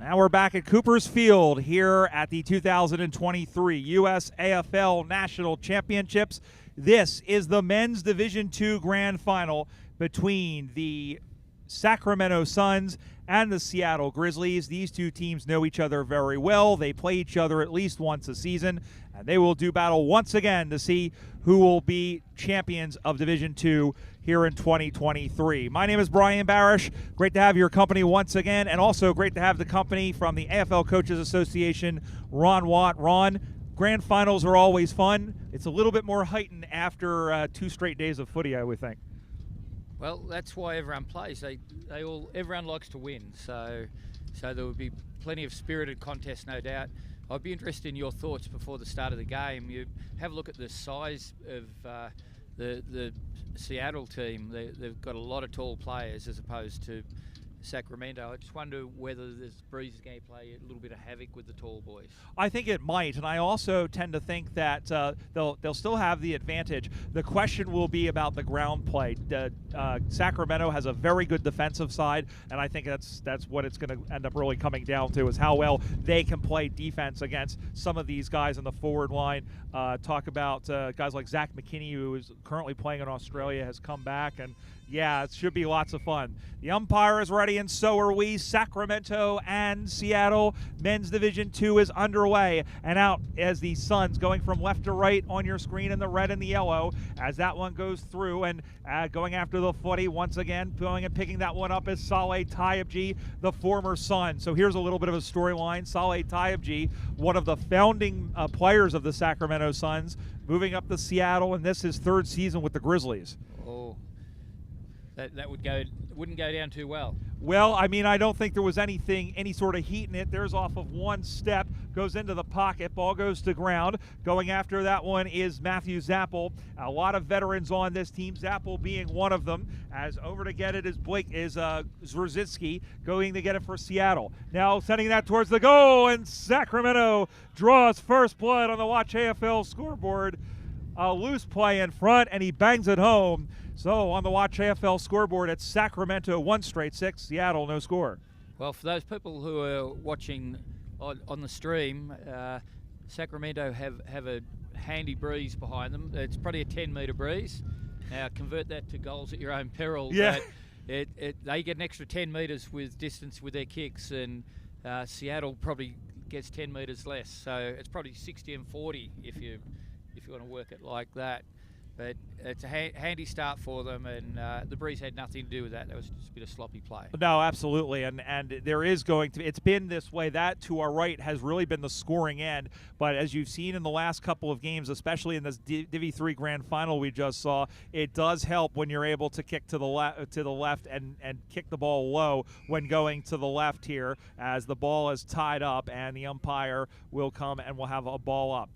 Now we're back at Cooper's Field here at the 2023 USAFL National Championships. This is the Men's Division II Grand Final between the Sacramento Suns and the Seattle Grizzlies. These two teams know each other very well. They play each other at least once a season, and they will do battle once again to see who will be champions of Division II here in 2023. My name is Brian Barish. Great to have your company once again, and also great to have the company from the AFL Coaches Association, Ron Watt. Ron, grand finals are always fun. It's a little bit more heightened after 2 straight days of footy, I would think. Well, that's why everyone plays. Everyone likes to win, so there will be plenty of spirited contests, no doubt. I'd be interested in your thoughts before the start of the game. You have a look at the size of the Seattle team. They've got a lot of tall players as opposed to Sacramento. I just wonder whether this breeze is going to play a little bit of havoc with the tall boys. I think it might, and I also tend to think that they'll still have the advantage. The question will be about the ground play. Sacramento has a very good defensive side, and I think that's what it's going to end up really coming down to, is how well they can play defense against some of these guys in the forward line. Talk about guys like Zach McKinney, who is currently playing in Australia, has come back, and yeah, it should be lots of fun. The umpire is ready, and so are we. Sacramento and Seattle. Men's Division II is underway, and out as the Suns going from left to right on your screen in the red and the yellow as that one goes through, and going after the footy once again, going and picking that one up is Saleh Taibji, the former Sun. So here's a little bit of a storyline. Saleh Taibji, one of the founding players of the Sacramento Suns, moving up to Seattle, and this is his 3rd season with the Grizzlies. Oh. That wouldn't go down too well. Well, I mean, I don't think there was any sort of heat in it. There's off of one step, goes into the pocket, ball goes to ground. Going after that one is Matthew Zappel. A lot of veterans on this team, Zappel being one of them. As over to get it is Zrzycki, going to get it for Seattle. Now sending that towards the goal, and Sacramento draws first blood on the Watch AFL scoreboard. A loose play in front, and he bangs it home. So on the Watch AFL scoreboard, it's Sacramento 1 straight 6, Seattle no score. Well, for those people who are watching on the stream, Sacramento have a handy breeze behind them. It's probably a 10-metre breeze. Now convert that to goals at your own peril. Yeah. But they get an extra 10 metres with distance with their kicks, and Seattle probably gets 10 metres less. So it's probably 60 and 40 if you want to work it like that. But it's a handy start for them, and the breeze had nothing to do with that. That was just a bit of sloppy play. No, absolutely, and there is going to – it's been this way. That to our right has really been the scoring end, but as you've seen in the last couple of games, especially in this Divi 3 Grand Final we just saw, it does help when you're able to kick to the left and kick the ball low when going to the left here, as the ball is tied up and the umpire will come and will have a ball up.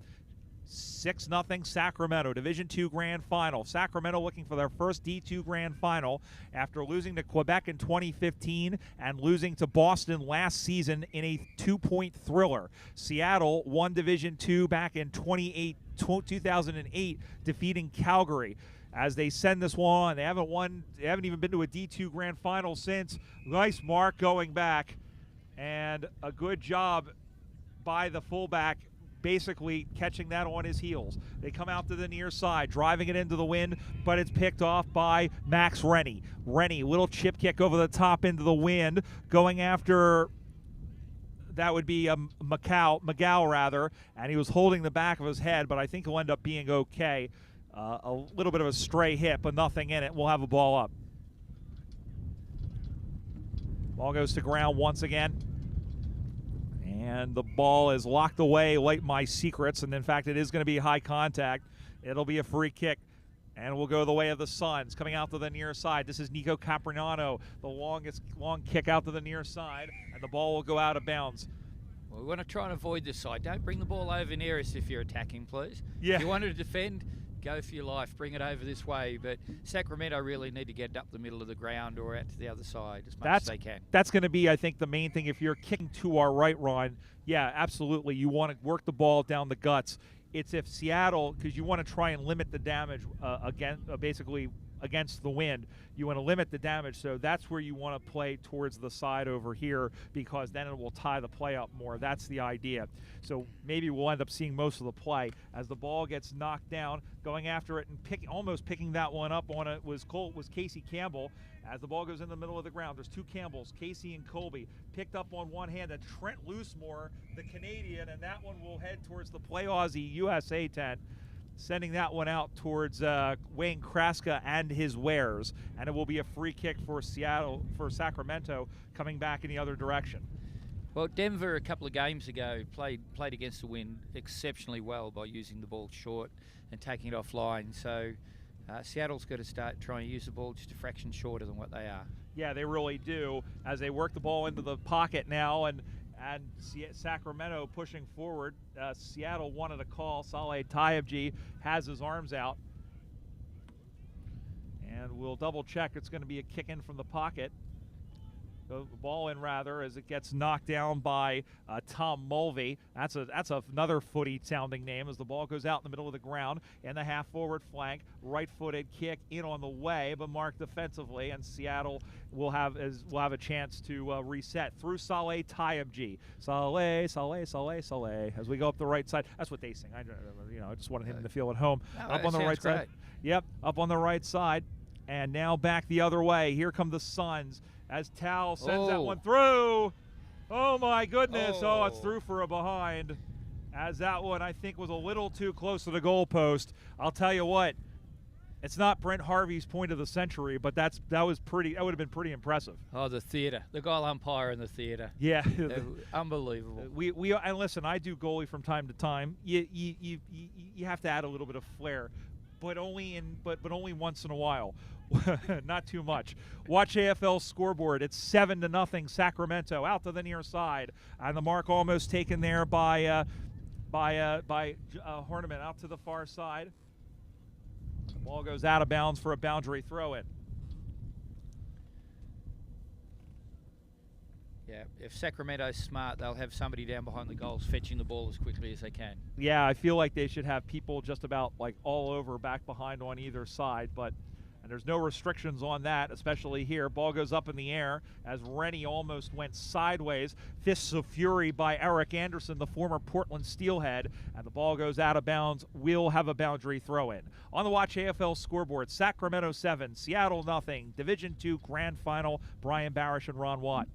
6-0 Sacramento, Division II Grand Final. Sacramento looking for their first D2 Grand Final after losing to Quebec in 2015 and losing to Boston last season in a 2-point thriller. Seattle won Division II back in 2008, defeating Calgary. As they send this one on, they haven't even been to a D2 Grand Final since. Nice mark going back, and a good job by the fullback, basically catching that on his heels. They come out to the near side, driving it into the wind, but it's picked off by Max Rennie. Rennie, little chip kick over the top into the wind, going after, that would be McGow rather, and he was holding the back of his head, but I think he'll end up being okay. A little bit of a stray hit, but nothing in it. We'll have a ball up. Ball goes to ground once again. And the ball is locked away like my secrets, and in fact it is going to be high contact. It'll be a free kick, and we'll go the way of the Suns. Coming out to the near side, this is Nico Caprignano, the long kick out to the near side, and the ball will go out of bounds. Well, we want to try and avoid this side. Don't bring the ball over near us if you're attacking, please. Yeah. If you want to defend, go for your life, bring it over this way. But Sacramento really need to get up the middle of the ground or out to the other side as much as they can. That's going to be, I think, the main thing. If you're kicking to our right, Ron, yeah, absolutely. You want to work the ball down the guts. It's if Seattle, because you want to try and limit the damage basically against the wind. You want to limit the damage, so that's where you want to play towards the side over here, because then it will tie the play up more. That's the idea. So maybe we'll end up seeing most of the play as the ball gets knocked down. Going after it and almost picking that one up on it was Casey Campbell. As the ball goes in the middle of the ground, there's two Campbells, Casey and Colby. Picked up on one hand, and Trent Loosemore, the Canadian, and that one will head towards the Play Aussie USA tent, sending that one out towards Wayne Kraska and his wares, and it will be a free kick for Sacramento, coming back in the other direction. Well, Denver a couple of games ago played against the wind exceptionally well by using the ball short and taking it offline. So Seattle's got to start trying to use the ball just a fraction shorter than what they are. Yeah, they really do, as they work the ball into the pocket now, and Sacramento pushing forward. Seattle wanted a call. Saleh Taibji has his arms out. And we'll double check. It's going to be a kick in from the pocket. The ball in, rather, as it gets knocked down by Tom Mulvey. That's another footy-sounding name as the ball goes out in the middle of the ground and the half-forward flank. Right-footed kick in on the way, but marked defensively, and Seattle will have a chance to reset through Saleh Taibji. Saleh, as we go up the right side. That's what they sing. I just wanted him to feel at home. No, up on the right side. Yep, up on the right side. And now back the other way. Here come the Suns as Tal sends that one through. Oh, my goodness. Oh, it's through for a behind. As that one, I think, was a little too close to the goalpost. I'll tell you what, it's not Brent Harvey's point of the century, but that would have been pretty impressive. Oh, the theater. The goal umpire in the theater. Yeah. Unbelievable. And listen, I do goalie from time to time. You have to add a little bit of flair, but only once in a while. Not too much. Watch AFL scoreboard. It's 7-0 Sacramento out to the near side, and the mark almost taken there by Horniman out to the far side. The ball goes out of bounds for a boundary throw-in. Yeah, if Sacramento's smart, they'll have somebody down behind the goals fetching the ball as quickly as they can. Yeah, I feel like they should have people just about like all over back behind on either side, and there's no restrictions on that, especially here. Ball goes up in the air as Rennie almost went sideways. Fists of fury by Eric Anderson, the former Portland Steelhead, and the ball goes out of bounds. We'll have a boundary throw-in. On the Watch AFL scoreboard, Sacramento 7, Seattle 0, Division II Grand Final, Brian Barish and Ron Watt.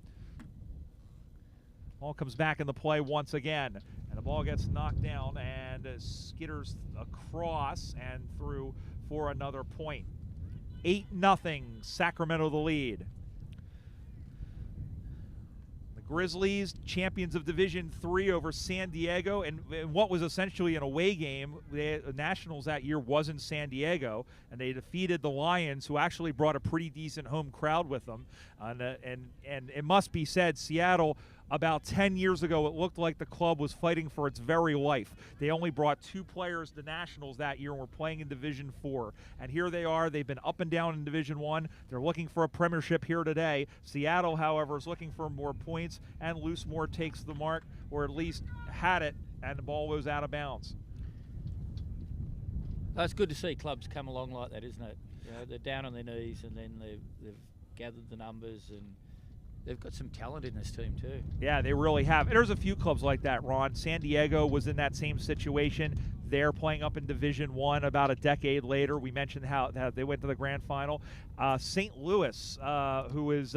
Ball comes back in the play once again, and the ball gets knocked down and skitters across and through for another point. 8-0, Sacramento the lead. The Grizzlies, champions of Division III over San Diego, and what was essentially an away game. The Nationals that year was in San Diego, and they defeated the Lions, who actually brought a pretty decent home crowd with them. And it must be said, Seattle, about 10 years ago, it looked like the club was fighting for its very life. They only brought 2 players to Nationals that year and were playing in Division IV. And here they are. They've been up and down in Division I. They're looking for a premiership here today. Seattle, however, is looking for more points, and Loosemore takes the mark, or at least had it, and the ball was out of bounds. Well, it's good to see clubs come along like that, isn't it? You know, they're down on their knees, and then they've gathered the numbers, and they've got some talent in this team too. Yeah, they really have. There's a few clubs like that, Ron. San Diego was in that same situation. They're playing up in Division I about a decade later. We mentioned how they went to the grand final. St. Louis, who is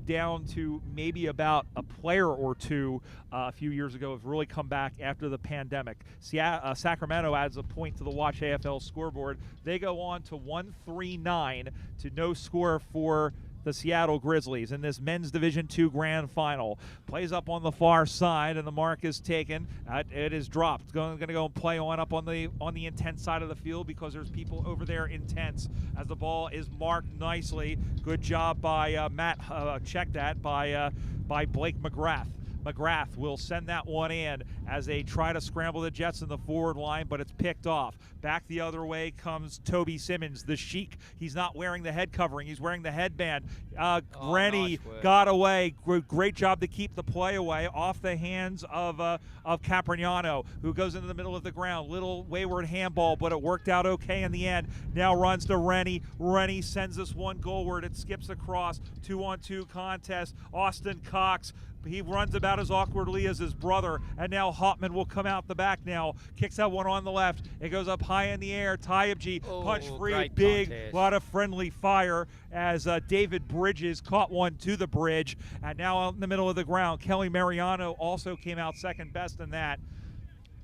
down to maybe about a player or two a few years ago, have really come back after the pandemic. Sacramento adds a point to the Watch AFL scoreboard. They go on to 1-3-9 to no score for the Seattle Grizzlies in this men's Division II grand final. Plays up on the far side, and the mark is taken. It is dropped. It's going to go and play on up on the intense side of the field, because there's people over there intense, as the ball is marked nicely. Good job by Matt. Check that by Blake McGrath. McGrath will send that one in as they try to scramble the Jets in the forward line, but it's picked off. Back the other way comes Toby Simmons, the Sheik. He's not wearing the head covering. He's wearing the headband. Rennie nice got away. Great job to keep the play away off the hands of Caprignano, who goes into the middle of the ground. Little wayward handball, but it worked out okay in the end. Now runs to Rennie. Rennie sends this one goalward. It skips across. 2-on-2 contest. Austin Cox. He runs about as awkwardly as his brother, and now Hopman will come out the back now. Kicks that one on the left. It goes up high in the air. Tyabji punch free, big, contest. lot of friendly fire as David Bridges caught one to the bridge. And now out in the middle of the ground, Kelly Mariano also came out second best in that.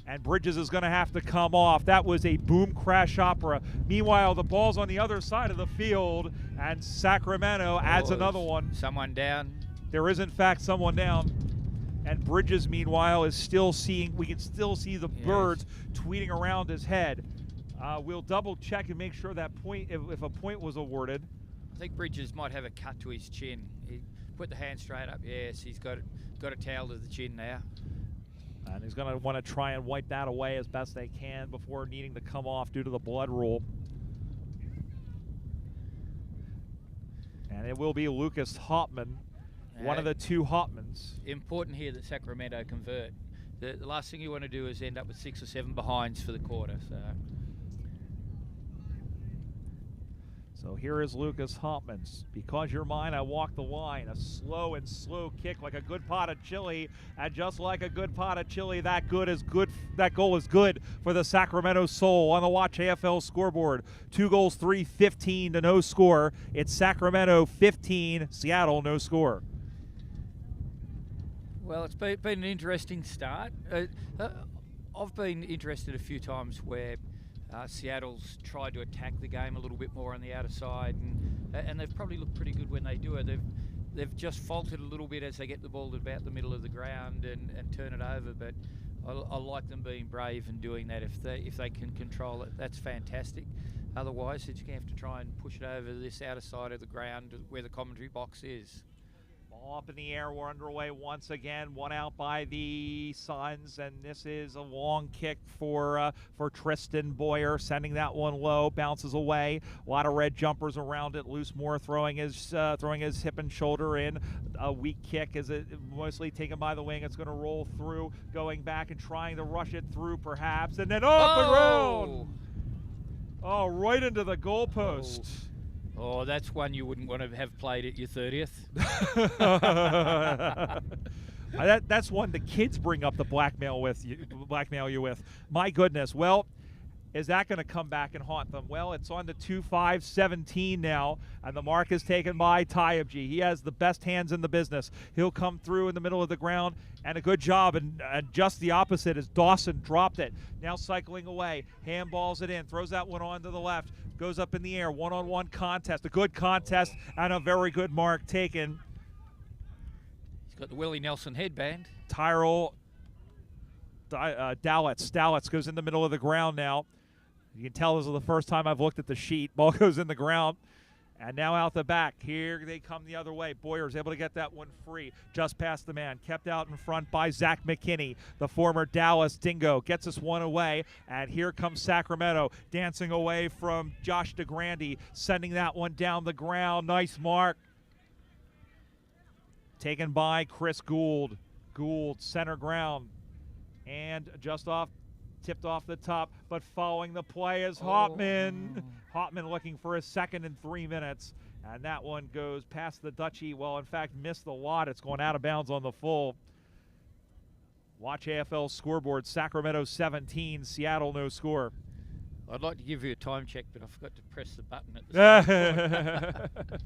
And Bridges is going to have to come off. That was a boom crash opera. Meanwhile, the ball's on the other side of the field, and Sacramento adds another one. Someone down. There is, in fact, someone down. And Bridges, meanwhile, is still seeing, we can still see the birds tweeting around his head. We'll double check and make sure that point, if a point was awarded. I think Bridges might have a cut to his chin. He put the hand straight up. Yes, he's got a towel to the chin now. And he's going to want to try and wipe that away as best they can before needing to come off due to the blood rule. And it will be Lucas Hopman. One of the two Hopmans. Important here that Sacramento convert. The last thing you want to do is end up with 6 or 7 behinds for the quarter. So here is Lucas Hopmans. Because you're mine, I walk the line. A slow kick like a good pot of chili. And just like a good pot of chili, that goal is good for the Sacramento Soul on the Watch AFL scoreboard. 2 goals, 3-15 to no score. It's Sacramento 15, Seattle no score. Well, it's been an interesting start. I've been interested a few times where Seattle's tried to attack the game a little bit more on the outer side, and they've probably looked pretty good when they do it. They've just faltered a little bit as they get the ball to about the middle of the ground and turn it over. But I like them being brave and doing that. If they can control it, that's fantastic. Otherwise, they're just going to have to try and push it over this outer side of the ground where the commentary box is. Ball up in the air, we're underway once again. One out by the Suns, and this is a long kick for Tristan Boyer, sending that one low, bounces away. A lot of red jumpers around it. Loose Moore throwing his hip and shoulder in. A weak kick is it mostly taken by the wing. It's going to roll through, going back and trying to rush it through perhaps, and then off the ground. Oh, right into the goalpost. Oh, that's one you wouldn't want to have played at your 30th. That's one the kids bring up to blackmail you with. My goodness. Well, is that going to come back and haunt them? Well, it's on to 2-5-17 now, and the mark is taken by Tyabji. He has the best hands in the business. He'll come through in the middle of the ground, and a good job, and just the opposite as Dawson dropped it. Now cycling away, handballs it in, throws that one on to the left, goes up in the air, one-on-one contest, a good contest, and a very good mark taken. He's got the Willie Nelson headband. Tyrell Dalitz goes in the middle of the ground now. You can tell this is the first time I've looked at the sheet. Ball goes in the ground. And now out the back. Here they come the other way. Boyer's able to get that one free. Just past the man. Kept out in front by Zach McKinney, the former Dallas Dingo. Gets this one away. And here comes Sacramento dancing away from Josh DeGrande. Sending that one down the ground. Nice mark. Taken by Chris Gould. Gould, center ground. And just tipped off the top, but following the play is Hopman. Hopman looking for his second in 3 minutes, and that one goes past the Dutchie. Well, in fact, missed the lot. It's going out of bounds on the full. Watch AFL scoreboard, Sacramento 17, Seattle no score. I'd like to give you a time check, but I forgot to press the button at the same point.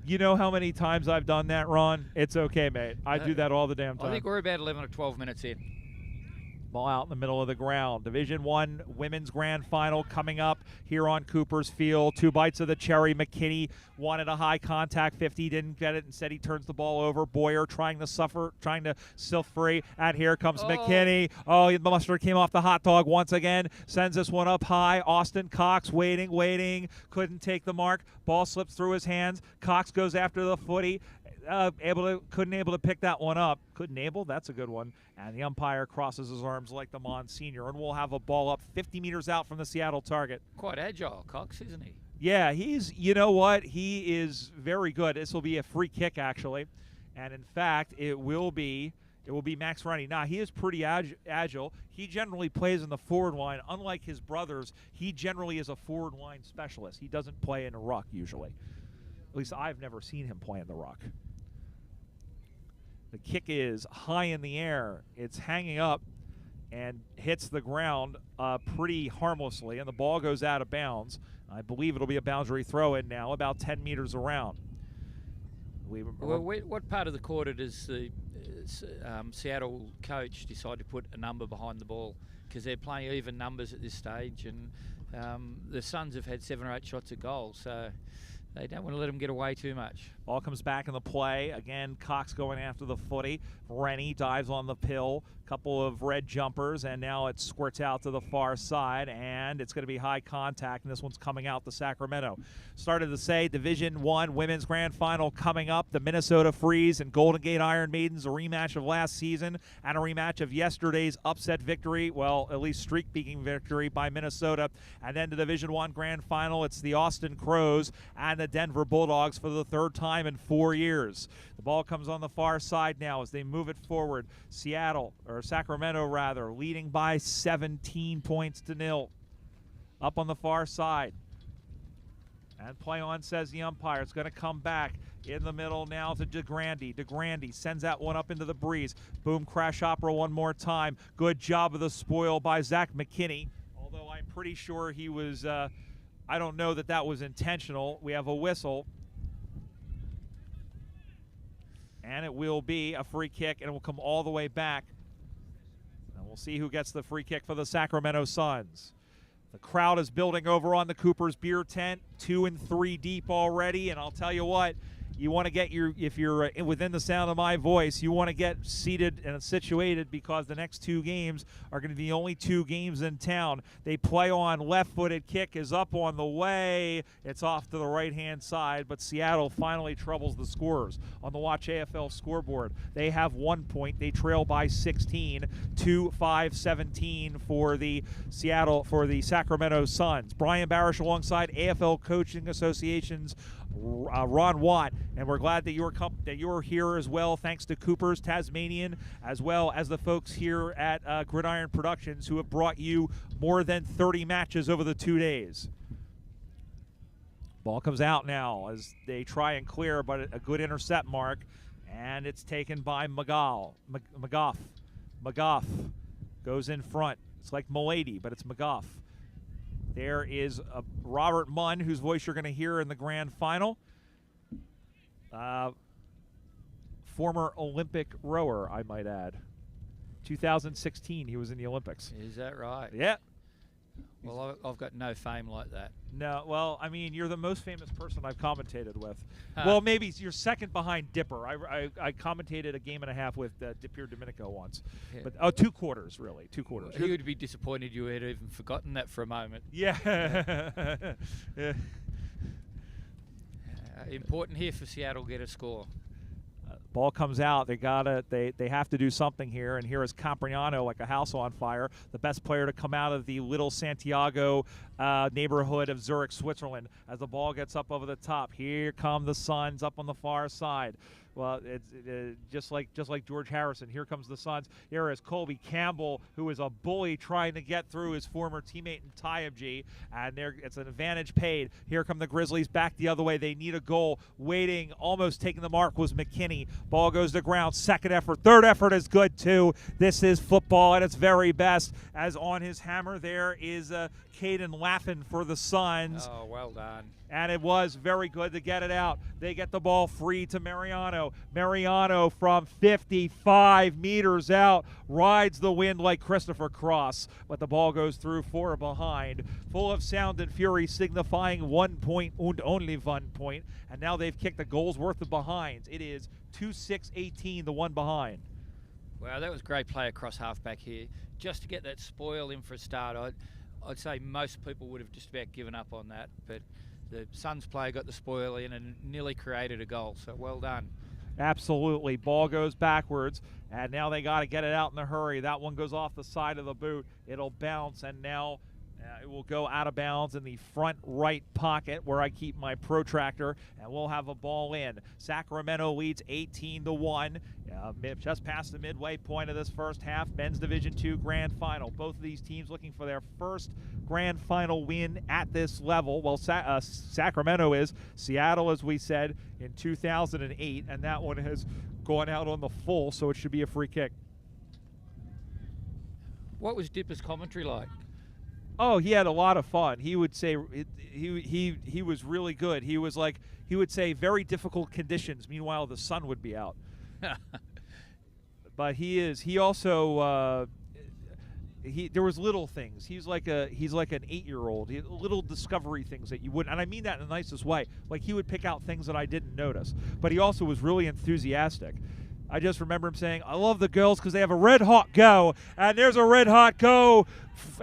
You know how many times I've done that, Ron? It's okay, mate. I do that all the damn time. I think we're about 11 or 12 minutes in. Ball out in the middle of the ground. Division I Women's Grand Final coming up here on Cooper's Field. 2 bites of the cherry. McKinney wanted a high contact 50, didn't get it. Instead, he turns the ball over. Boyer trying to sift free. And here comes McKinney. Oh, the mustard came off the hot dog once again. Sends this one up high. Austin Cox waiting. Couldn't take the mark. Ball slips through his hands. Cox goes after the footy. couldn't able to pick that one up. Couldn't able, that's a good one. And the umpire crosses his arms like the Monsignor, and we'll have a ball up 50 meters out from the Seattle target. Quite agile, Cox, isn't he? Yeah, you know what? He is very good. This will be a free kick, actually. And in fact, it will be Max Rennie. Now, he is pretty agile. He generally plays in the forward line. Unlike his brothers, he generally is a forward line specialist. He doesn't play in a ruck usually. At least I've never seen him play in the ruck. The kick is high in the air. It's hanging up and hits the ground pretty harmlessly, and the ball goes out of bounds. I believe it'll be a boundary throw-in now, about 10 meters around. What part of the quarter does the Seattle coach decide to put a number behind the ball? Because they're playing even numbers at this stage, and the Suns have had 7 or 8 shots at goal, so they don't want to let them get away too much. Ball comes back in the play. Again, Cox going after the footy. Rennie dives on the pill. Couple of red jumpers, and now it squirts out to the far side, and it's going to be high contact, and this one's coming out to Sacramento. Started to say Division I Women's Grand Final coming up. The Minnesota Freeze and Golden Gate Iron Maidens, a rematch of last season and a rematch of yesterday's upset victory, well, at least streak-beating victory by Minnesota. And then the Division I Grand Final, it's the Austin Crows and the Denver Bulldogs for the 3rd time in 4 years. The ball comes on the far side now as they move it forward. Sacramento rather, leading by 17 points to 0. Up on the far side. And play on, says the umpire. It's going to come back in the middle now to DeGrande. DeGrande sends that one up into the breeze. Boom, crash opera one more time. Good job of the spoil by Zach McKinney. Although I'm pretty sure he was, I don't know that was intentional. We have a whistle. And it will be a free kick, and it will come all the way back. And we'll see who gets the free kick for the Sacramento Suns. The crowd is building over on the Cooper's Beer Tent, 2 and 3 deep already, and I'll tell you what, you want to get if you're within the sound of my voice, you want to get seated and situated because the next 2 games are going to be the only 2 games in town. They play on left-footed kick is up on the way. It's off to the right-hand side, but Seattle finally troubles the scorers on the Watch AFL scoreboard. They have 1 point. They trail by 16, 2-5-17 for the Sacramento Suns. Brian Barish alongside AFL Coaching Association's Ron Watt, and we're glad that you're here as well, thanks to Cooper's Tasmanian, as well as the folks here at Gridiron Productions who have brought you more than 30 matches over the 2 days. Ball comes out now as they try and clear, but a good intercept mark, and it's taken by McGough. McGough goes in front. It's like Milady, but it's McGough. There is Robert Munn, whose voice you're going to hear in the grand final. Former Olympic rower, I might add. 2016, he was in the Olympics. Is that right? Yeah. Well, I've got no fame like that. No, well, I mean, you're the most famous person I've commentated with. Well, maybe you're second behind Dipper. I commentated a game and a half with Pierre Domenico once. Yeah. But 2 quarters, really. 2 quarters. He would be disappointed you had even forgotten that for a moment. Yeah. Yeah. Important here for Seattle get a score. Ball comes out. They have to do something here, and here is Campriano like a house on fire, the best player to come out of the Little Santiago neighborhood of Zurich, Switzerland. As the ball gets up over the top, here come the Suns up on the far side. Well, it's just like George Harrison. Here comes the Suns. Here is Colby Campbell, who is a bully trying to get through his former teammate in Tyabji, and it's an advantage paid. Here come the Grizzlies back the other way. They need a goal. Waiting, almost taking the mark was McKinney. Ball goes to ground. Second effort. Third effort is good too. This is football at its very best. As on his hammer there is Caden Laffin for the Suns. Oh, well done. And it was very good to get it out. They get the ball free to Mariano. Mariano from 55 meters out rides the wind like Christopher Cross, but the ball goes through 4 behind. Full of sound and fury, signifying 1 point and only 1 point. And now they've kicked a goal's worth of behinds. It is 2-6-18, the 1 behind. Wow, that was great play across halfback here. Just to get that spoil in for a start, I'd say most people would have just about given up on that, but the Suns player got the spoil in and nearly created a goal, so well done. Absolutely. Ball goes backwards, and now they got to get it out in a hurry. That one goes off the side of the boot. It'll bounce, and now it will go out of bounds in the front right pocket where I keep my protractor, and we'll have a ball in. Sacramento leads 18-1, just past the midway point of this first half. Men's Division II Grand Final. Both of these teams looking for their first Grand Final win at this level. Well, Sacramento is. Seattle, as we said, in 2008, and that one has gone out on the full, so it should be a free kick. What was Dipper's commentary like? Oh, he had a lot of fun. He would say he was really good. He would say very difficult conditions. Meanwhile, the sun would be out. But he also there was little things. He's like an 8-year-old. Little discovery things that you wouldn't, and I mean that in the nicest way. Like, he would pick out things that I didn't notice. But he also was really enthusiastic. I just remember him saying, "I love the girls because they have a red hot go," and there's a red hot go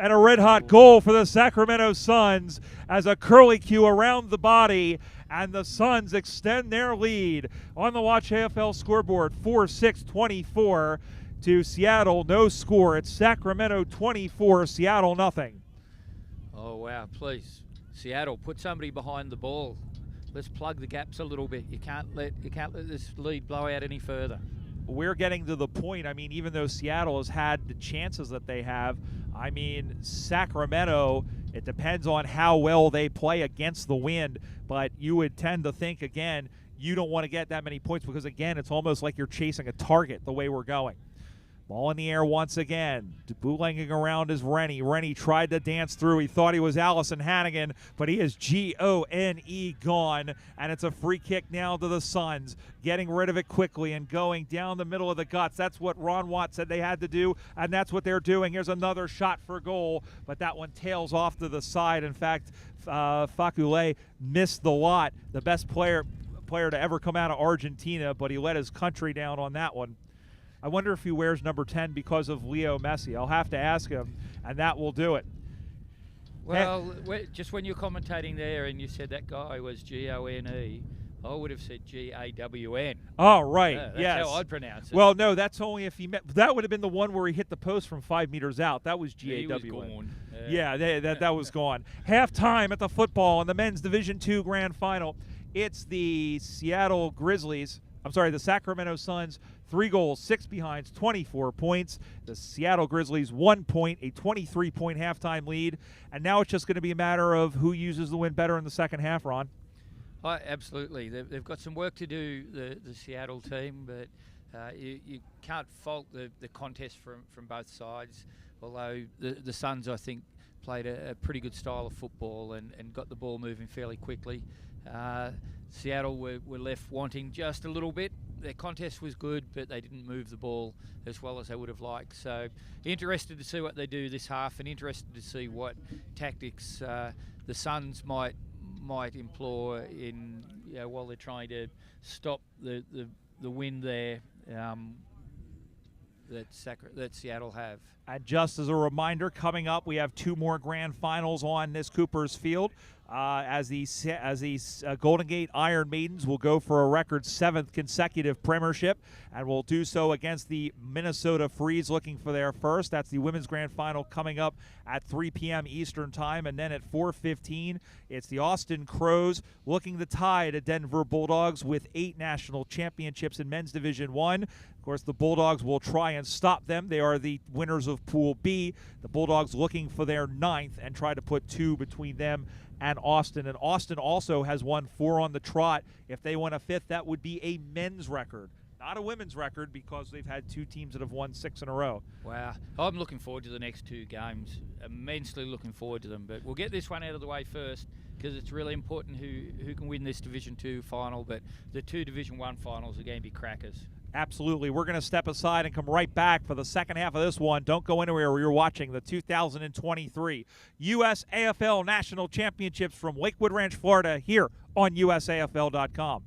and a red hot goal for the Sacramento Suns as a curlicue around the body, and the Suns extend their lead on the Watch AFL scoreboard, 4-6-24 to Seattle. No score. It's Sacramento 24, Seattle nothing. Oh wow! Please, Seattle, put somebody behind the ball. Let's plug the gaps a little bit. You can't let this lead blow out any further. We're getting to the point. I mean, even though Seattle has had the chances that they have, I mean, Sacramento, it depends on how well they play against the wind, but you would tend to think, again, you don't want to get that many points because, again, it's almost like you're chasing a target the way we're going. Ball in the air once again. Bootlegging around is Rennie. Rennie tried to dance through. He thought he was Allison Hannigan, but he is Gone gone. And it's a free kick now to the Suns. Getting rid of it quickly and going down the middle of the guts. That's what Ron Watt said they had to do, and that's what they're doing. Here's another shot for goal, but that one tails off to the side. In fact, Fakule missed the lot. The best player to ever come out of Argentina, but he let his country down on that one. I wonder if he wears number 10 because of Leo Messi. I'll have to ask him, and that will do it. Well, just when you're commentating there and you said that guy was Gone, I would have said Gawn. Oh, right. That's yes. how I'd pronounce it. Well, no, that's only if he met. That would have been the one where he hit the post from 5 meters out. That was Gawn. He was gone. Yeah, that was gone. Halftime at the football in the Men's Division II Grand Final. It's the the Sacramento Suns, 3 goals, 6 behinds, 24 points. The Seattle Grizzlies, 1 point, a 23-point halftime lead. And now it's just going to be a matter of who uses the win better in the second half, Ron. Oh, absolutely. They've got some work to do, the Seattle team, but you can't fault the contest from both sides, although the Suns, I think, played a pretty good style of football and got the ball moving fairly quickly. Seattle were left wanting just a little bit. Their contest was good, but they didn't move the ball as well as they would have liked. So interested to see what they do this half, and interested to see what tactics the Suns might employ while they're trying to stop the win there that Seattle have. And just as a reminder, coming up, we have 2 more grand finals on this Cooper's Field. As these Golden Gate Iron Maidens will go for a record 7th consecutive premiership, and will do so against the Minnesota Freeze, looking for their first. That's the women's grand final coming up at 3 p.m. Eastern time, and then at 4:15, it's the Austin Crows looking to tie the Denver Bulldogs with 8 national championships in men's Division I. Of course, the Bulldogs will try and stop them. They are the winners of Pool B. The Bulldogs looking for their 9th and try to put 2 between them and Austin. And Austin also has won 4 on the trot. If they won a 5th, that would be a men's record, not a women's record, because they've had 2 teams that have won 6 in a row. Wow. I'm looking forward to the next 2 games. Immensely looking forward to them. But we'll get this one out of the way first, because it's really important who can win this Division 2 final. But the 2 Division 1 finals are going to be crackers. Absolutely. We're going to step aside and come right back for the second half of this one. Don't go anywhere. You're watching the 2023 USAFL National Championships from Lakewood Ranch, Florida, here on USAFL.com.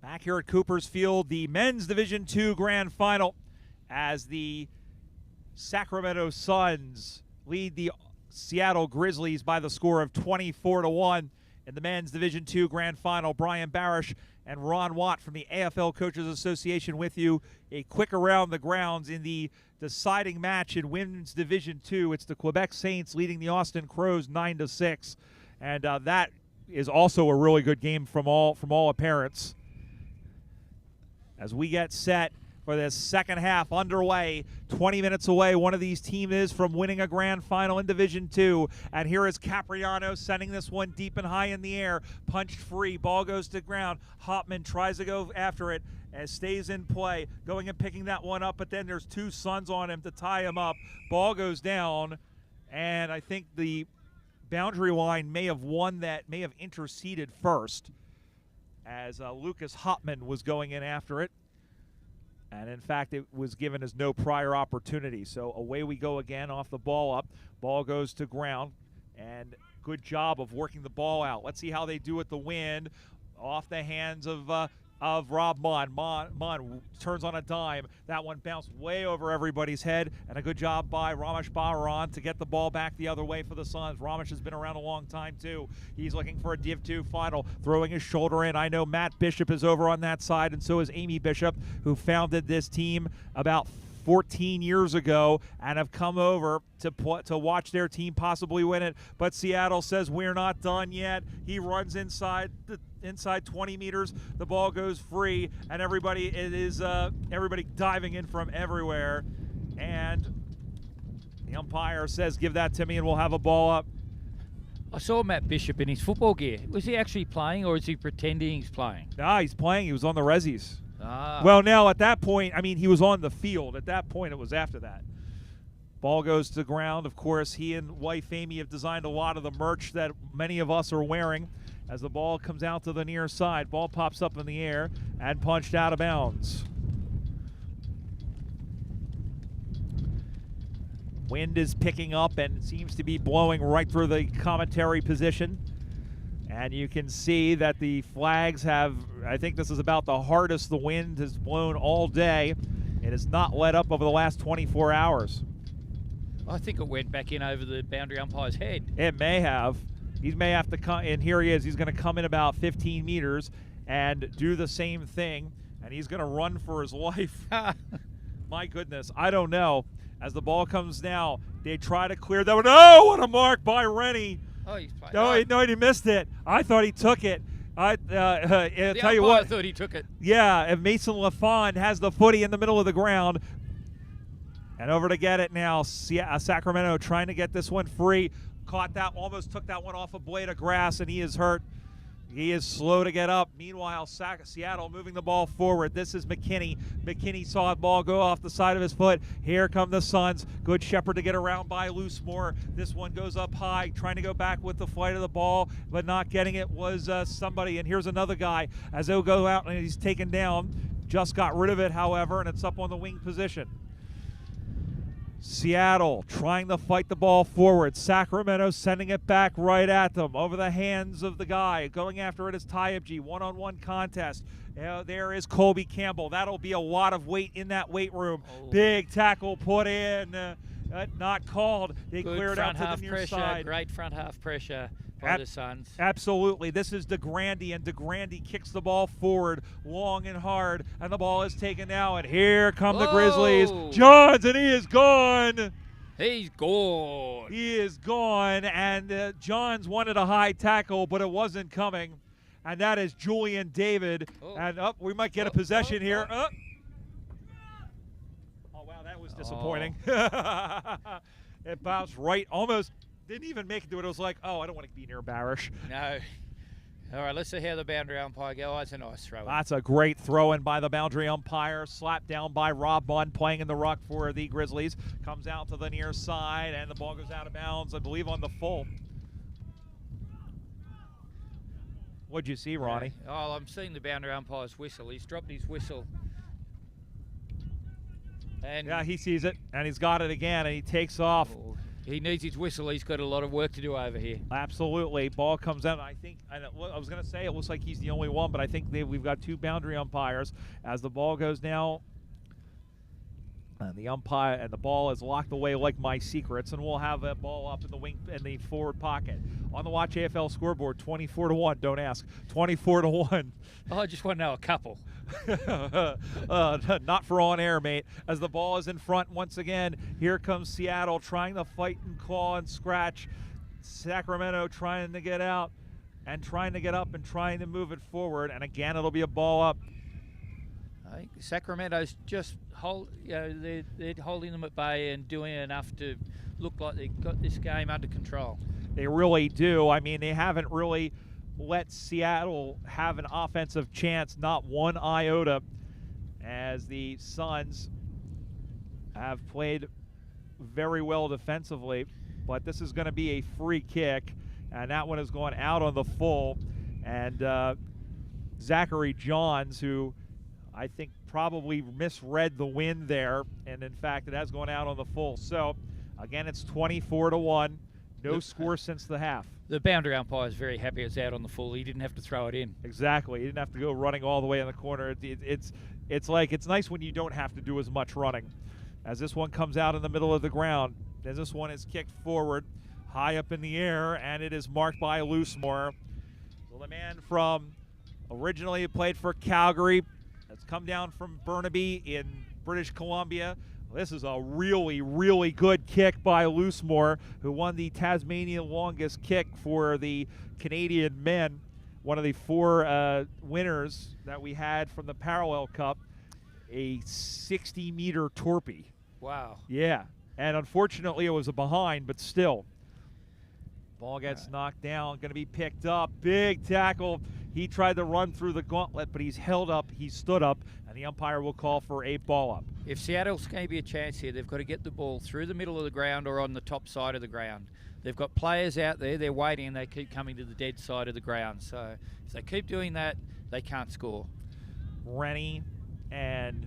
Back here at Cooper's Field, the men's Division II Grand Final, as the Sacramento Suns lead the Seattle Grizzlies by the score of 24-1 in the men's Division II Grand Final. Brian Barish and Ron Watt from the AFL Coaches Association with you. A quick around the grounds in the deciding match in women's Division II. It's the Quebec Saints leading the Austin Crows 9-6, and that is also a really good game from all appearance. As we get set for this second half underway, 20 minutes away, one of these teams is from winning a grand final in Division II. And here is Capriano sending this one deep and high in the air. Punched free, ball goes to ground. Hopman tries to go after it and stays in play, going and picking that one up, but then there's two Suns on him to tie him up. Ball goes down, and I think the boundary line may have interceded first, as Lucas Hopman was going in after it. And in fact, it was given as no prior opportunity. So away we go again off the ball up. Ball goes to ground. And good job of working the ball out. Let's see how they do with the wind. Off the hands of Rob Mon. Mon turns on a dime. That one bounced way over everybody's head. And a good job by Ramesh Baharan to get the ball back the other way for the Suns. Ramesh has been around a long time, too. He's looking for a Div 2 final, throwing his shoulder in. I know Matt Bishop is over on that side, and so is Amy Bishop, who founded this team about 14 years ago and have come over to watch their team possibly win it. But Seattle says we're not done yet. He runs inside 20 meters. The ball goes free, and everybody diving in from everywhere. And the umpire says, "Give that to me, and we'll have a ball up." I saw Matt Bishop in his football gear. Was he actually playing, or is he pretending he's playing? Nah, he's playing. He was on the Rezzies. Ah. Well, now at that point, I mean, he was on the field. At that point, it was after that. Ball goes to ground. Of course, he and wife Amy have designed a lot of the merch that many of us are wearing. As the ball comes out to the near side, ball pops up in the air and punched out of bounds. Wind is picking up and seems to be blowing right through the commentary position. And you can see that the flags have, I think this is about the hardest the wind has blown all day. It has not let up over the last 24 hours. I think it went back in over the boundary umpire's head. It may have. He may have to come, and here he is. He's going to come in about 15 meters and do the same thing, and he's going to run for his life. My goodness, I don't know. As the ball comes now, they try to clear that one. Oh, what a mark by Rennie. Oh, he's playing. No, he missed it. I thought he took it. I'll tell you what. what. I thought he took it. Yeah, and Mason LaFond has the footy in the middle of the ground. And over to get it now. Sacramento trying to get this one free. Caught that, almost took that one off a blade of grass, and he is hurt. He is slow to get up. Meanwhile, Seattle moving the ball forward. This is McKinney. McKinney saw the ball go off the side of his foot. Here come the Suns. Good Shepherd to get around by Loosemore. This one goes up high, trying to go back with the flight of the ball, but not getting it was somebody. And here's another guy. As they'll go out and he's taken down. Just got rid of it, however, and it's up on the wing position. Seattle trying to fight the ball forward. Sacramento sending it back right at them. Over the hands of the guy. Going after it is Tyabji. One-on-one contest. There is Colby Campbell. That'll be a lot of weight in that weight room. Oh. Big tackle put in. Not called. They cleared out to the near pressure, side. Great front half pressure by the Suns. Absolutely. This is DeGrande, and DeGrande kicks the ball forward long and hard, and the ball is taken now, and here come the Grizzlies. Johns, and he is gone. He's gone. He is gone, and Johns wanted a high tackle, but it wasn't coming, and that is Julian David. And we might get a possession here. Oh, wow, that was disappointing. It bounced right, almost didn't even make it to it. It was like, oh, I don't want to be near Barish. No. All right, let's see how the boundary umpire goes. Oh, it's a nice throw. That's a great throw in by the boundary umpire. Slapped down by Rob Munn, playing in the ruck for the Grizzlies. Comes out to the near side, and the ball goes out of bounds, I believe, on the full. What'd you see, Ronnie? Oh, I'm seeing the boundary umpire's whistle. He's dropped his whistle. And yeah, he sees it, and he's got it again, and he takes off. He needs his whistle. He's got a lot of work to do over here. Absolutely. Ball comes out. I was going to say it looks like he's the only one, but I think we've got 2 boundary umpires as the ball goes now. And the umpire and the ball is locked away like my secrets, and we'll have that ball up in the wing in the forward pocket. On the Watch AFL scoreboard, 24-1. Don't ask. 24-1. Oh, I just want to know a couple. Not for on air, mate. As the ball is in front once again, here comes Seattle trying to fight and claw and scratch. Sacramento trying to get out and trying to get up and trying to move it forward. And again, it'll be a ball up. I think Sacramento's just they're holding them at bay and doing enough to look like they've got this game under control. They really do. I mean, they haven't really let Seattle have an offensive chance, not one iota, as the Suns have played very well defensively. But this is going to be a free kick, and that one has gone out on the full. And Zachary Johns, who I think probably misread the wind there, and in fact it has gone out on the full. So again, it's 24-1. No score since the half. The boundary umpire is very happy it's out on the full. He didn't have to throw it in. Exactly. He didn't have to go running all the way in the corner. It's nice when you don't have to do as much running. As this one comes out in the middle of the ground, as this one is kicked forward high up in the air, and it is marked by Loosemore. So the man from originally played for Calgary, that's come down from Burnaby in British Columbia. This is a really, really good kick by Loosemore, who won the Tasmanian longest kick for the Canadian men, one of the 4 winners that we had from the Parallel Cup, a 60-meter torpy. Wow. Yeah, and unfortunately it was a behind, but still. Ball gets knocked down, going to be picked up. Big tackle. He tried to run through the gauntlet, but he's held up, he stood up, and the umpire will call for a ball up. If Seattle's going to be a chance here, they've got to get the ball through the middle of the ground or on the top side of the ground. They've got players out there, they're waiting, and they keep coming to the dead side of the ground. So if they keep doing that, they can't score. Rennie and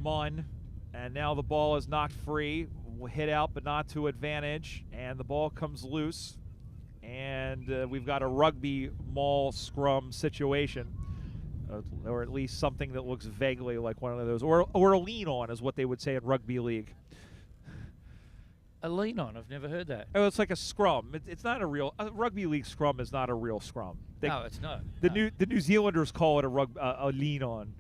Munn, and now the ball is knocked free. Hit out, but not to advantage, and the ball comes loose, and we've got a rugby maul scrum situation, or at least something that looks vaguely like one of those, or a lean on is what they would say in rugby league. A lean on? I've never heard that. Oh, it's like a scrum. It's not a real rugby league scrum. Is not a real scrum. No, it's not. The New Zealanders call it a lean on.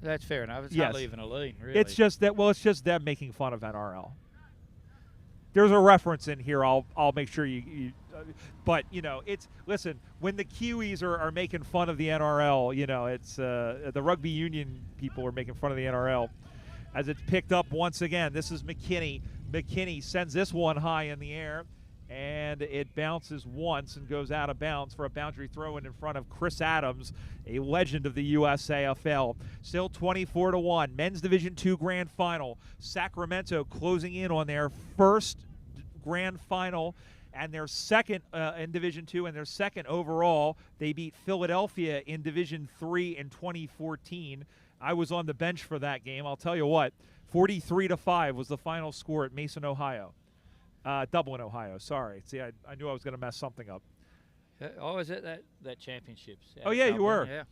That's fair enough. It's yes. hardly even a lean, really. It's just that. Well, it's just them making fun of NRL. There's a reference in here. I'll make sure you but listen, when the Kiwis are making fun of the NRL, it's the rugby union people are making fun of the NRL. As it's picked up once again, this is McKinney. McKinney sends this one high in the air, and it bounces once and goes out of bounds for a boundary throw in front of Chris Adams, a legend of the USAFL. Still 24-1. Men's Division II Grand Final. Sacramento closing in on their first Grand Final and their second in Division II and their second overall. They beat Philadelphia in Division III in 2014. I was on the bench for that game. I'll tell you what, 43-5 was the final score at Mason, Ohio. Dublin, Ohio. Sorry. See, I knew I was going to mess something up. I was at that championships. Oh yeah, Dublin, you were.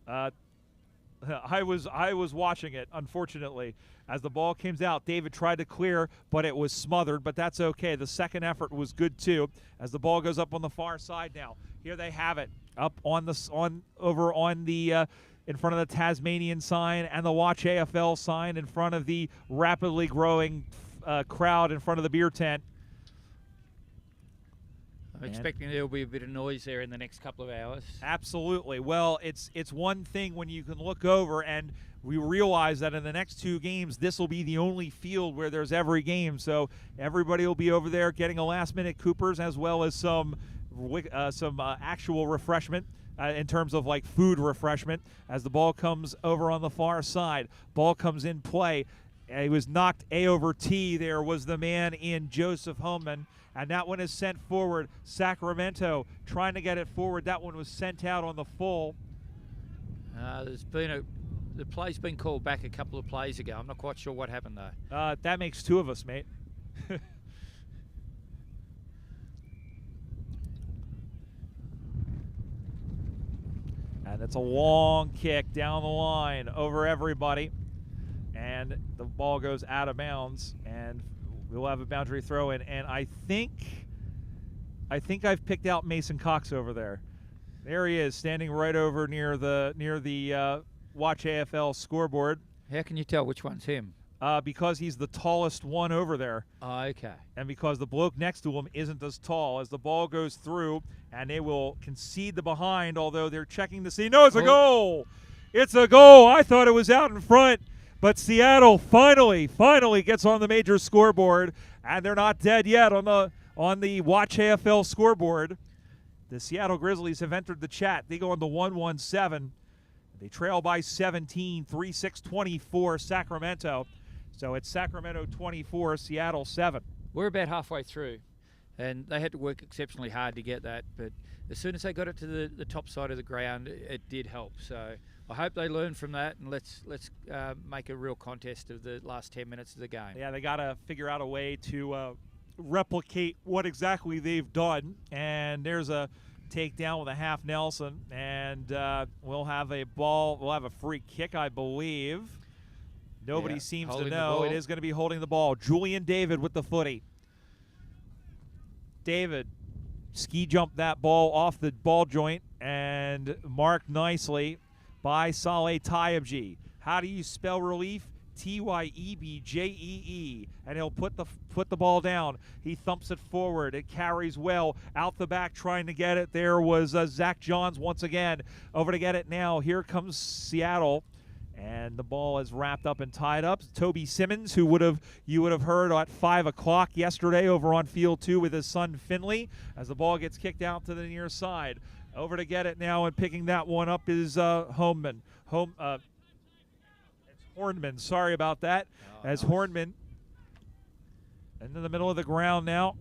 Yeah. I was watching it. Unfortunately, as the ball comes out, David tried to clear, but it was smothered. But that's okay. The second effort was good too. As the ball goes up on the far side now, here they have it up on the in front of the Tasmanian sign and the Watch AFL sign in front of the rapidly growing crowd in front of the beer tent. I'm expecting there'll be a bit of noise there in the next couple of hours. Absolutely. Well, it's one thing when you can look over and we realize that in the next 2 games, this will be the only field where there's every game. So everybody will be over there getting a last-minute Coopers as well as some actual refreshment. In terms of like food refreshment, as the ball comes over on the far side, ball comes in play. He was knocked A over T. There was the man in Joseph Homan, and that one is sent forward. Sacramento trying to get it forward. That one was sent out on the full. The play's been called back a couple of plays ago. I'm not quite sure what happened though. That makes 2 of us, mate. And it's a long kick down the line over everybody. And the ball goes out of bounds, and we'll have a boundary throw in. And I think I've picked out Mason Cox over there. There he is, standing right over near the Watch AFL scoreboard. How can you tell which one's him? Because he's the tallest one over there. Oh, okay. And because the bloke next to him isn't as tall. As the ball goes through, and they will concede the behind, although they're checking to see. No, it's a goal! It's a goal! I thought it was out in front, but Seattle finally gets on the major scoreboard, and they're not dead yet on the Watch AFL scoreboard. The Seattle Grizzlies have entered the chat. They go on the 1-1-7. They trail by 17, 3-6-24 Sacramento. So it's Sacramento 24, Seattle 7. We're about halfway through, and they had to work exceptionally hard to get that. But as soon as they got it to the top side of the ground, it did help. So I hope they learn from that, and let's make a real contest of the last 10 minutes of the game. Yeah, they got to figure out a way to replicate what exactly they've done. And there's a takedown with a half Nelson, and we'll have a ball. We'll have a free kick, I believe. Nobody seems to know. It is going to be holding the ball. Julian David with the footy. David ski jumped that ball off the ball joint and marked nicely by Saleh Taibji. How do you spell relief? Tyebjee, and he'll put the ball down. He thumps it forward. It carries well out the back, trying to get it. There was Zach Johns once again over to get it now. Here comes Seattle, and the ball is wrapped up and tied up. Toby Simmons, who you would have heard at 5 o'clock yesterday over on Field 2 with his son Finley, as the ball gets kicked out to the near side. Over to get it now, and picking that one up is Hornman, sorry about that. As Hornman into the middle of the ground now,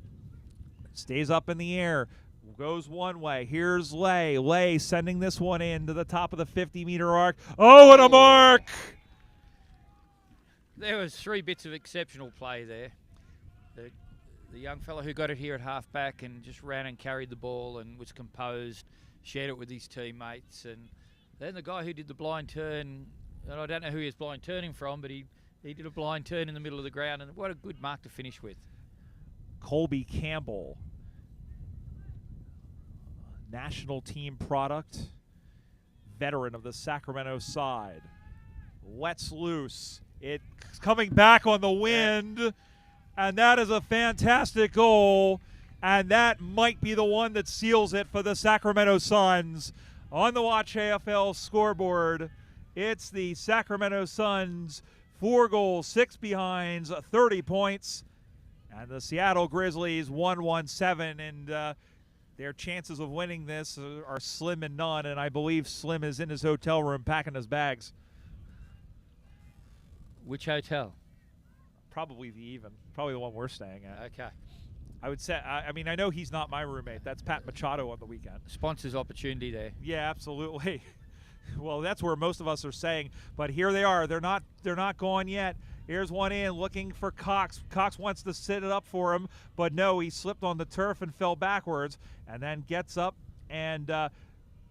stays up in the air, goes one way. Here's Lay. Lay sending this one in to the top of the 50-meter arc. Oh, and a mark! There was 3 bits of exceptional play there. The young fellow who got it here at halfback and just ran and carried the ball and was composed, shared it with his teammates, and then the guy who did the blind turn. And I don't know who he was blind turning from, but he did a blind turn in the middle of the ground, and what a good mark to finish with. Colby Campbell, national team product, veteran of the Sacramento side. Lets loose. It's coming back on the wind, and that is a fantastic goal, and that might be the one that seals it for the Sacramento Suns. On the Watch AFL scoreboard, it's the Sacramento Suns, 4 goals, 6 behinds, 30 points. And the Seattle Grizzlies, 1-1-7. And their chances of winning this are slim and none. And I believe Slim is in his hotel room packing his bags. Which hotel? Probably the Even. Probably the one we're staying at. Okay. I would say, I mean, I know he's not my roommate. That's Pat Machado on the weekend. Sponsors opportunity there. Yeah, absolutely. Well, that's where most of us are saying, but here they are. They're not gone yet. Here's one in, looking for Cox. Cox wants to sit it up for him, but no, he slipped on the turf and fell backwards, and then gets up and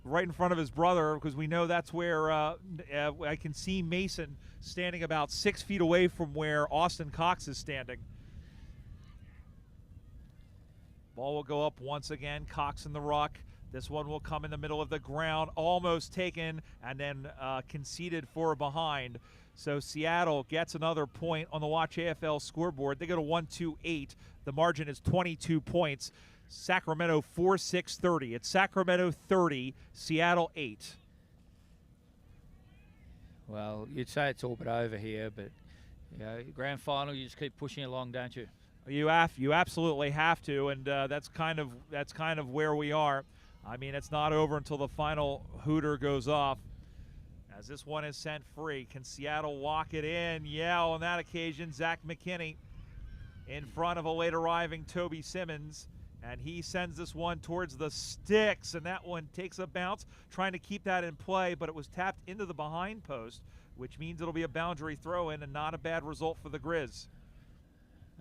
right in front of his brother, because we know that's where I can see Mason standing about 6 feet away from where Austin Cox is standing. Ball will go up once again. Cox in the ruck. This one will come in the middle of the ground, almost taken, and then conceded for a behind. So Seattle gets another point on the Watch AFL scoreboard. They go to 1-2-8. The margin is 22 points. Sacramento 4-6-30. It's Sacramento 30, Seattle 8. Well, you'd say it's all but over here, but grand final, you just keep pushing along, don't you? You absolutely have to, and that's kind of where we are. I mean, it's not over until the final hooter goes off. As this one is sent free, can Seattle walk it in? Yeah, on that occasion, Zach McKinney in front of a late arriving Toby Simmons, and he sends this one towards the sticks, and that one takes a bounce, trying to keep that in play, but it was tapped into the behind post, which means it'll be a boundary throw-in and not a bad result for the Grizz.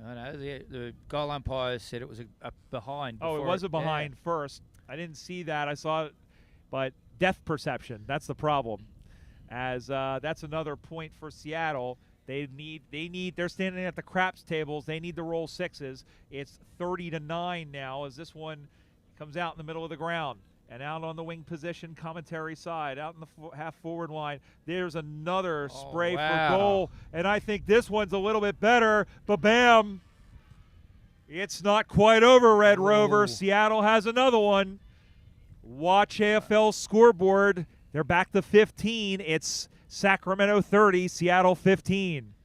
I know the goal umpire said it was a behind. Oh, it was a behind first. I didn't see that. I saw it, but depth perception. That's the problem. As that's another point for Seattle. They're standing at the craps tables. They need to roll sixes. It's 30-9 now as this one comes out in the middle of the ground. And out on the wing position, commentary side, out in the half forward line, there's another spray for goal. And I think this one's a little bit better. Ba-bam! It's not quite over, Red Rover. Seattle has another one. Watch AFL scoreboard. They're back to 15. It's Sacramento 30, Seattle 15.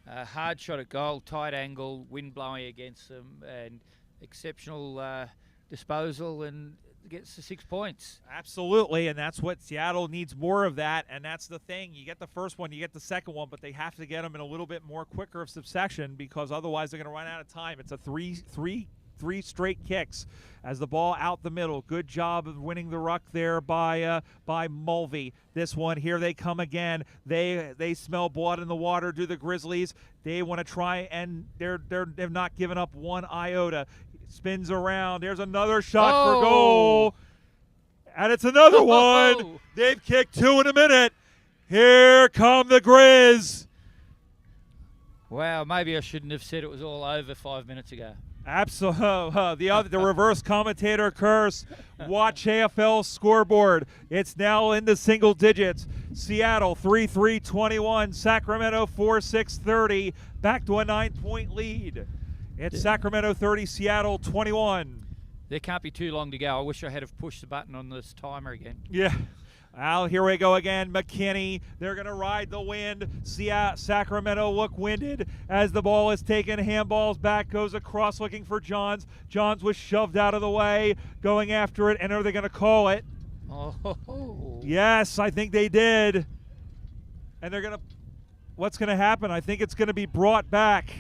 Hard shot at goal, tight angle, wind blowing against them, and exceptional disposal, and gets to 6 points. Absolutely, and that's what Seattle needs, more of that, and that's the thing. You get the first one, you get the second one, but they have to get them in a little bit more quicker of succession because otherwise they're going to run out of time. It's a three straight kicks as the ball out the middle. Good job of winning the ruck there by Mulvey. This one, here they come again. They smell blood in the water, do the Grizzlies. They want to try, and they've not given up one iota. Spins around. There's another shot for goal. And it's another one. They've kicked 2 in a minute. Here come the Grizz. Wow, maybe I shouldn't have said it was all over 5 minutes ago. Absolutely. The reverse commentator curse. Watch AFL scoreboard. It's now in the single digits. Seattle 3-3-21. Sacramento 4-6-30. Back to a 9-point lead. It's Sacramento 30, Seattle 21. There can't be too long to go. I wish I had have pushed the button on this timer again. Yeah. Well, here we go again. McKinney, they're going to ride the wind. Sacramento look winded as the ball is taken. Handballs back, goes across looking for Johns. Johns was shoved out of the way, going after it, and are they going to call it? Oh. Yes, I think they did. And they're going to, what's going to happen? I think it's going to be brought back.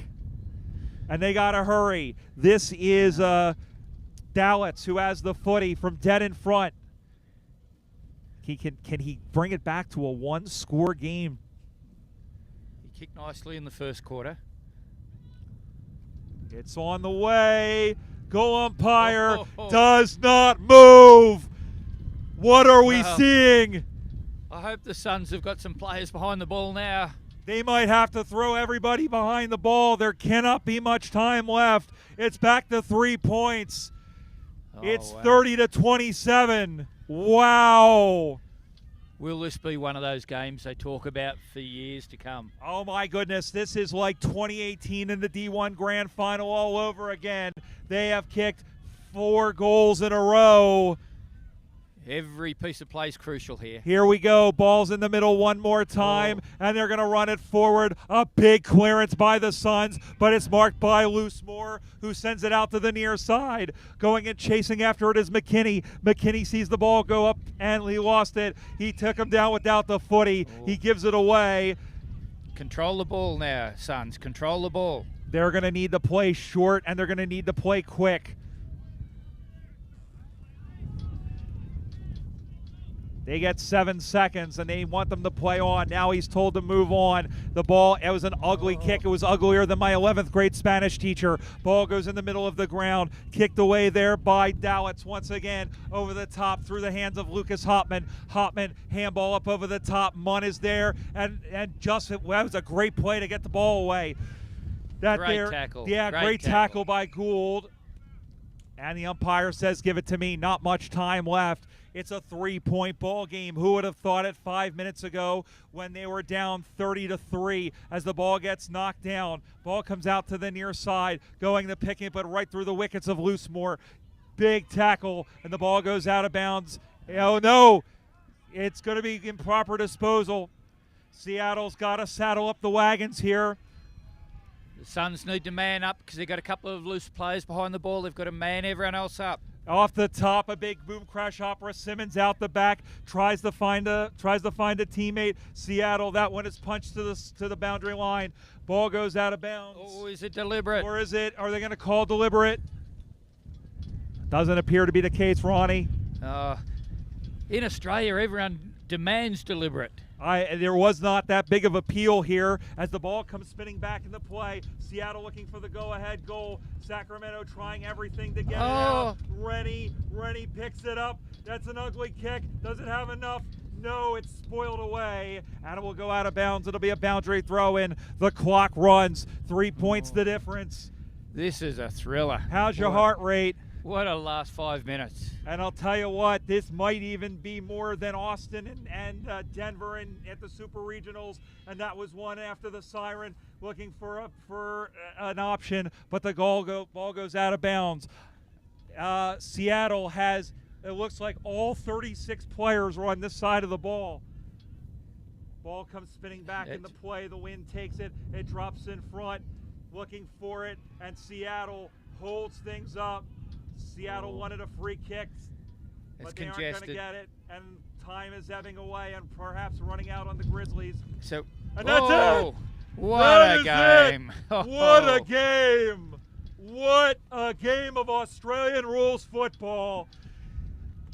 And they got to hurry. This is Dallitz, who has the footy from dead in front. Can he bring it back to a one-score game? He kicked nicely in the first quarter. It's on the way. Goal umpire does not move. What are we seeing? I hope the Suns have got some players behind the ball now. They might have to throw everybody behind the ball. There cannot be much time left. It's back to 3 points. It's 30-27. Wow. Will this be one of those games they talk about for years to come? Oh, my goodness. This is like 2018 in the D1 Grand Final all over again. They have kicked 4 goals in a row. Every piece of play is crucial here. Here we go. Ball's in the middle one more time, and they're going to run it forward. A big clearance by the Suns, but it's marked by Loosemore, who sends it out to the near side. Going and chasing after it is McKinney. McKinney sees the ball go up, and he lost it. He took him down without the footy. He gives it away. Control the ball now, Suns. Control the ball. They're going to need to play short, and they're going to need to play quick. They get 7 seconds, and they want them to play on. Now he's told to move on. The ball, it was an ugly kick. It was uglier than my 11th grade Spanish teacher. Ball goes in the middle of the ground. Kicked away there by Dallitz once again. Over the top through the hands of Lucas Hopman. Hopman, handball up over the top. Munn is there, and just, that was a great play to get the ball away. Great tackle. Yeah, great tackle by Gould. And the umpire says, give it to me. Not much time left. It's a 3-point ball game. Who would have thought it 5 minutes ago when they were down 30-3 as the ball gets knocked down. Ball comes out to the near side, going to pick it, but right through the wickets of Loosemore. Big tackle, and the ball goes out of bounds. Oh, no. It's going to be improper disposal. Seattle's got to saddle up the wagons here. The Suns need to man up because they've got a couple of loose players behind the ball. They've got to man everyone else up. Off the top, a big boom crash opera. Simmons out the back, tries to find a teammate. Seattle, that one is punched to the boundary line. Ball goes out of bounds. Oh, is it deliberate? Or is it? Are they going to call deliberate? Doesn't appear to be the case, Ronnie. In Australia, everyone demands deliberate. There was not that big of a peel here as the ball comes spinning back into play. Seattle looking for the go-ahead goal. Sacramento trying everything to get it out. Rennie picks it up. That's an ugly kick. Does it have enough? No, it's spoiled away, and it will go out of bounds. It'll be a boundary throw in. The clock runs. 3 points the difference. This is a thriller. How's your heart rate? What a last 5 minutes. And I'll tell you what, this might even be more than Austin and Denver at the Super Regionals, and that was one after the siren looking for an option, but the ball goes out of bounds. Seattle has, it looks like all 36 players are on this side of the ball. Ball comes spinning back into play. The wind takes it. It drops in front, looking for it, and Seattle holds things up. Seattle wanted a free kick, but they aren't going to get it, and time is ebbing away and perhaps running out on the Grizzlies. So, and that's it! What a game! What a game! What a game of Australian rules football.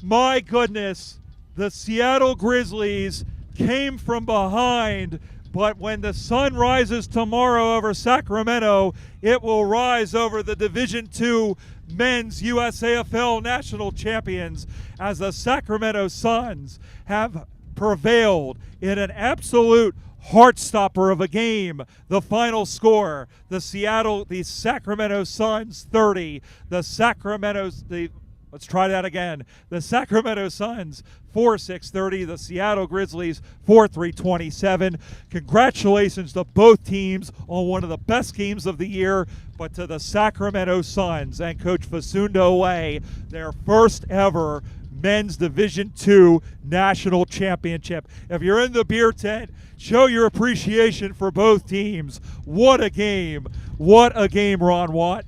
My goodness, the Seattle Grizzlies came from behind, but when the sun rises tomorrow over Sacramento, it will rise over the Division II men's USAFL national champions as the Sacramento Suns have prevailed in an absolute heart-stopper of a game. The final score, the Sacramento Suns 30, let's try that again. The Sacramento Suns 4-6-30, the Seattle Grizzlies 4-3-27. Congratulations to both teams on one of the best games of the year, but to the Sacramento Suns and Coach Facundo Way, their first ever men's Division II national championship. If you're in the beer tent, show your appreciation for both teams. What a game. What a game, Ron Watt.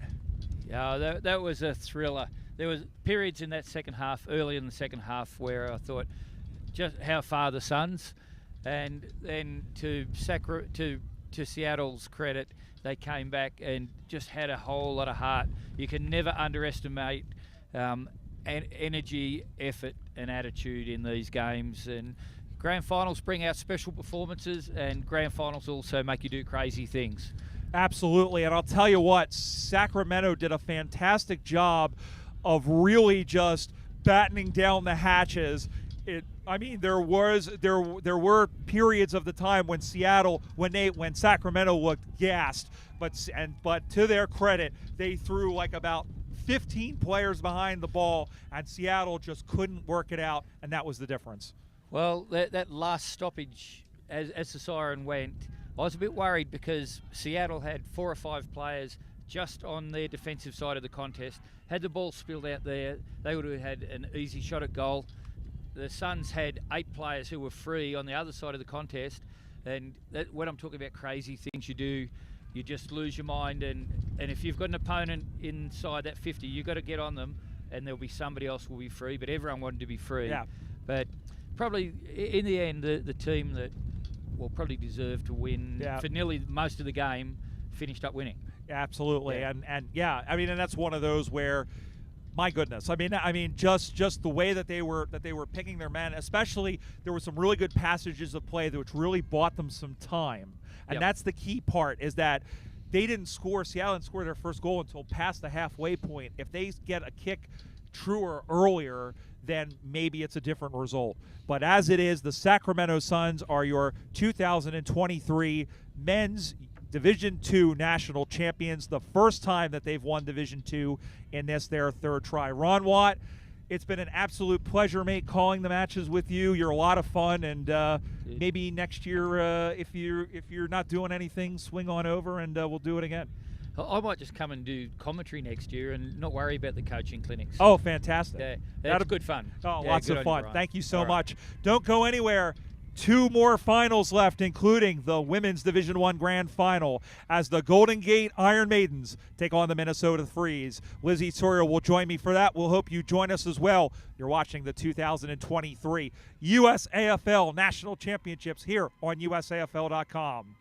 Yeah, that was a thriller. There was periods in that second half, early in the second half, where I thought just how far the Suns, and then to Seattle's credit, they came back and just had a whole lot of heart. You can never underestimate energy, effort, and attitude in these games. And grand finals bring out special performances, and grand finals also make you do crazy things. Absolutely, and I'll tell you what, Sacramento did a fantastic job of really just battening down the hatches. There were periods of the time when when Sacramento looked gassed, but to their credit, they threw like about 15 players behind the ball, and Seattle just couldn't work it out, and that was the difference. Well, that last stoppage, as the siren went, I was a bit worried because Seattle had 4 or 5 players just on their defensive side of the contest. Had the ball spilled out there, they would have had an easy shot at goal. The Suns had 8 players who were free on the other side of the contest, and when I'm talking about crazy things you do, you just lose your mind, and if you've got an opponent inside that 50, you've got to get on them, and there'll be somebody else will be free, but everyone wanted to be free. Yeah. But probably in the end, the team that probably deserved to win for nearly most of the game finished up winning. Absolutely, and that's one of those where, my goodness, just the way that they were picking their men, especially there were some really good passages of play which really bought them some time, and that's the key part, is that Seattle didn't score their first goal until past the halfway point. If they get a kick truer earlier, then maybe it's a different result. But as it is, the Sacramento Suns are your 2023 men's Division II national champions, the first time that they've won Division II in their third try. Ron Watt, it's been an absolute pleasure, mate, calling the matches with you. You're a lot of fun, and maybe next year, if you're not doing anything, swing on over and we'll do it again. I might just come and do commentary next year and not worry about the coaching clinics. Oh, fantastic. Yeah, that's good fun. Oh, yeah, lots of fun. Thank you so much. Right. Don't go anywhere. 2 more finals left, including the Women's Division I Grand Final, as the Golden Gate Iron Maidens take on the Minnesota Freeze. Lizzie Sawyer will join me for that. We'll hope you join us as well. You're watching the 2023 USAFL National Championships here on USAFL.com.